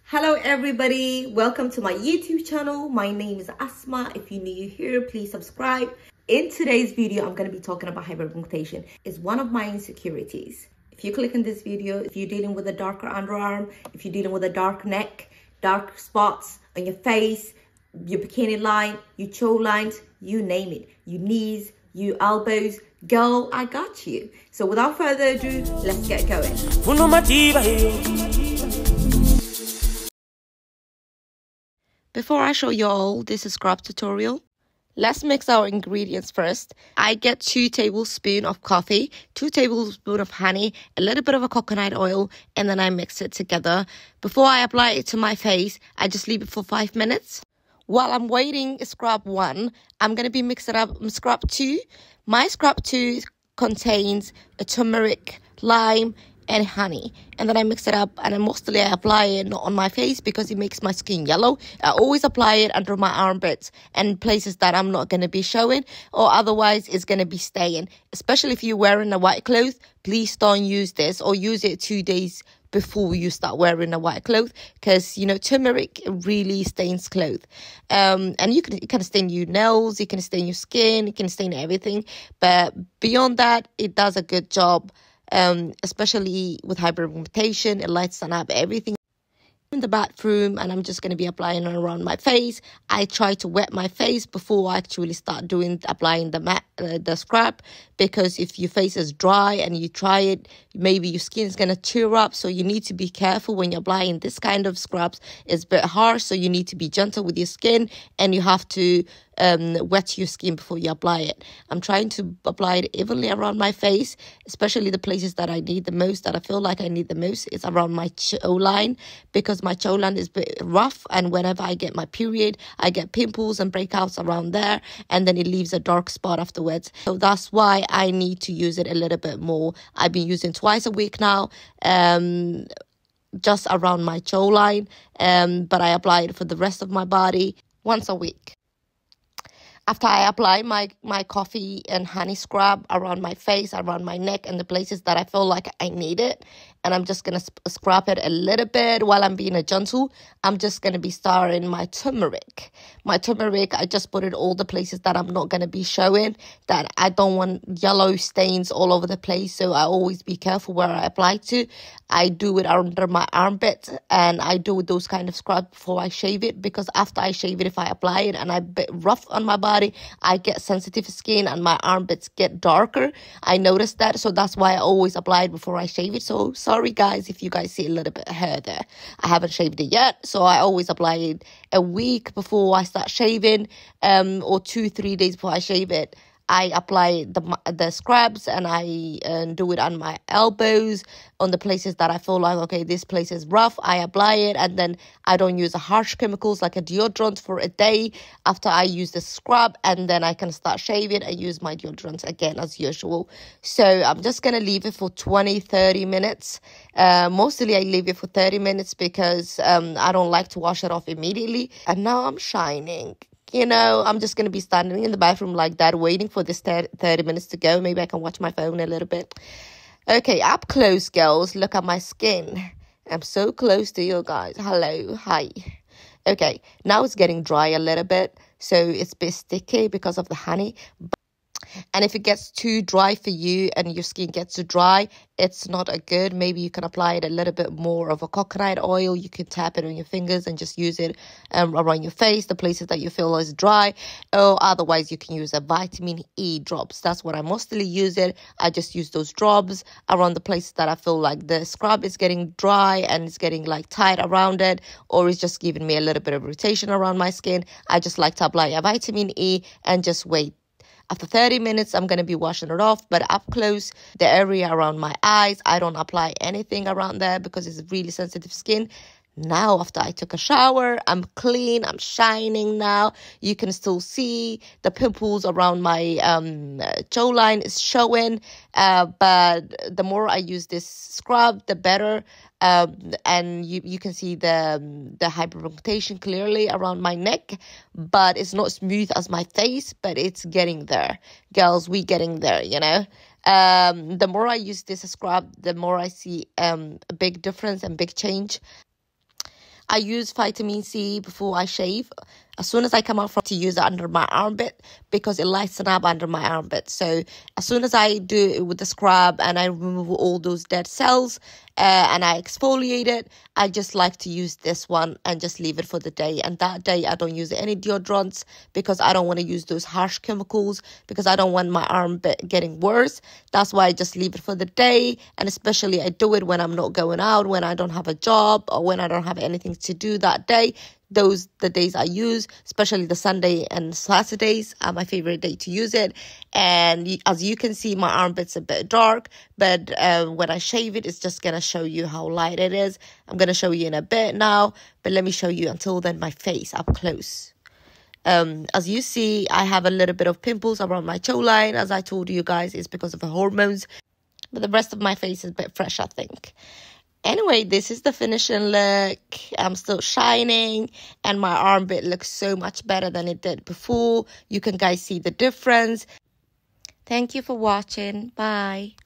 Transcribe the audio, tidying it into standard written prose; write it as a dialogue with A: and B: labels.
A: Hello everybody, welcome to my YouTube channel. My name is Asma. If you're new here, please subscribe. In today's video, I'm going to be talking about hyperpigmentation. It's one of my insecurities. If you click on this video, if you're dealing with a darker underarm, if you're dealing with a dark neck, dark spots on your face, your bikini line, your chow lines, you name it, your knees, your elbows, girl, I got you. So without further ado, let's get going. Before I show you all this scrub tutorial, let's mix our ingredients first. I get 2 tablespoons of coffee, 2 tablespoons of honey, a little bit of a coconut oil, and then I mix it together. Before I apply it to my face, I just leave it for 5 minutes. While I'm waiting scrub 1, I'm going to be mixing up scrub 2. My scrub 2 contains a turmeric, lime, and honey, and then I mix it up, and mostly I apply it not on my face because it makes my skin yellow. I always apply it under my armpits and places that I'm not going to be showing, or otherwise it's going to be staying. Especially if you're wearing a white cloth, please don't use this, or use it 2 days before you start wearing a white cloth, because you know turmeric really stains clothes, and it can stain your nails, it can stain your skin, it can stain everything. But beyond that, it does a good job. Especially with hyperpigmentation, it lights up everything. In the bathroom, and I'm just going to be applying it around my face. I try to wet my face before I actually start applying the scrub, because if your face is dry and you try it, maybe your skin is going to tear up. So you need to be careful when you're applying this kind of scrubs. It's a bit harsh, so you need to be gentle with your skin, and you have to wet your skin before you apply it. I'm trying to apply it evenly around my face, especially the places that I need the most, that I feel like I need the most is around my chow line, because my chow line is a bit rough, and whenever I get my period, I get pimples and breakouts around there, and then it leaves a dark spot afterwards. So that's why I need to use it a little bit more. I've been using twice a week now, just around my chow line, but I apply it for the rest of my body once a week. After I apply my coffee and honey scrub around my face, around my neck, and the places that I feel like I need it, and I'm just going to scrub it a little bit while I'm being gentle, I'm just going to be starting my turmeric. My turmeric, I just put it all the places that I'm not going to be showing, that I don't want yellow stains all over the place, so I always be careful where I apply to. I do it under my armpit, and I do those kind of scrub before I shave it, because after I shave it, if I apply it and I'm a bit rough on my body, I get sensitive skin and my armpits get darker. I noticed that, so that's why I always apply it before I shave it. So sorry guys if you guys see a little bit of hair there. I haven't shaved it yet, so I always apply it a week before I start shaving, or 2-3 days before I shave it. I apply the scrubs, and I do it on my elbows, on the places that I feel like, okay, this place is rough. I apply it, and then I don't use harsh chemicals like a deodorant for a day after I use the scrub, and then I can start shaving and use my deodorant again as usual. So I'm just going to leave it for 20-30 minutes. Mostly I leave it for 30 minutes because I don't like to wash it off immediately. And now I'm shining. You know, I'm just going to be standing in the bathroom like that, waiting for this 30 minutes to go. Maybe I can watch my phone a little bit. Okay, up close, girls. Look at my skin. I'm so close to you guys. Hello, hi. Okay, now it's getting dry a little bit, so it's a bit sticky because of the honey. And if it gets too dry for you and your skin gets too dry, it's not a good. Maybe you can apply it a little bit more of a coconut oil. You can tap it on your fingers and just use it around your face, the places that you feel is dry. Or otherwise, you can use a vitamin E drops. That's what I mostly use it. I just use those drops around the places that I feel like the scrub is getting dry and it's getting like tight around it, or it's just giving me a little bit of irritation around my skin. I just like to apply a vitamin E and just wait. After 30 minutes, I'm going to be washing it off. But up close, the area around my eyes, I don't apply anything around there because it's really sensitive skin. Now, after I took a shower, I'm clean, I'm shining now. You can still see the pimples around my chow line is showing. But the more I use this scrub, the better. And you can see the hyperpigmentation clearly around my neck. But it's not smooth as my face, but it's getting there. Girls, we getting there, you know. The more I use this scrub, the more I see a big difference and big change. I use vitamin C before I shave. As soon as I come out from to use it under my armpit because it lightens up under my armpit. So as soon as I do it with the scrub and I remove all those dead cells and I exfoliate it, I just like to use this one and just leave it for the day. And that day I don't use any deodorants because I don't want to use those harsh chemicals because I don't want my armpit getting worse. That's why I just leave it for the day. And especially I do it when I'm not going out, when I don't have a job or when I don't have anything to do that day. Those the days I use, especially the Sunday and Saturdays are my favorite day to use it. And as you can see, my armpit's a bit dark, but when I shave it, it's just gonna show you how light it is. I'm gonna show you in a bit now, but let me show you until then my face up close. As you see, I have a little bit of pimples around my jawline. As I told you guys, it's because of the hormones, but the rest of my face is a bit fresh, I think. Anyway, this is the finishing look. I'm still shining and my armpit looks so much better than it did before. You can guys see the difference. Thank you for watching. Bye.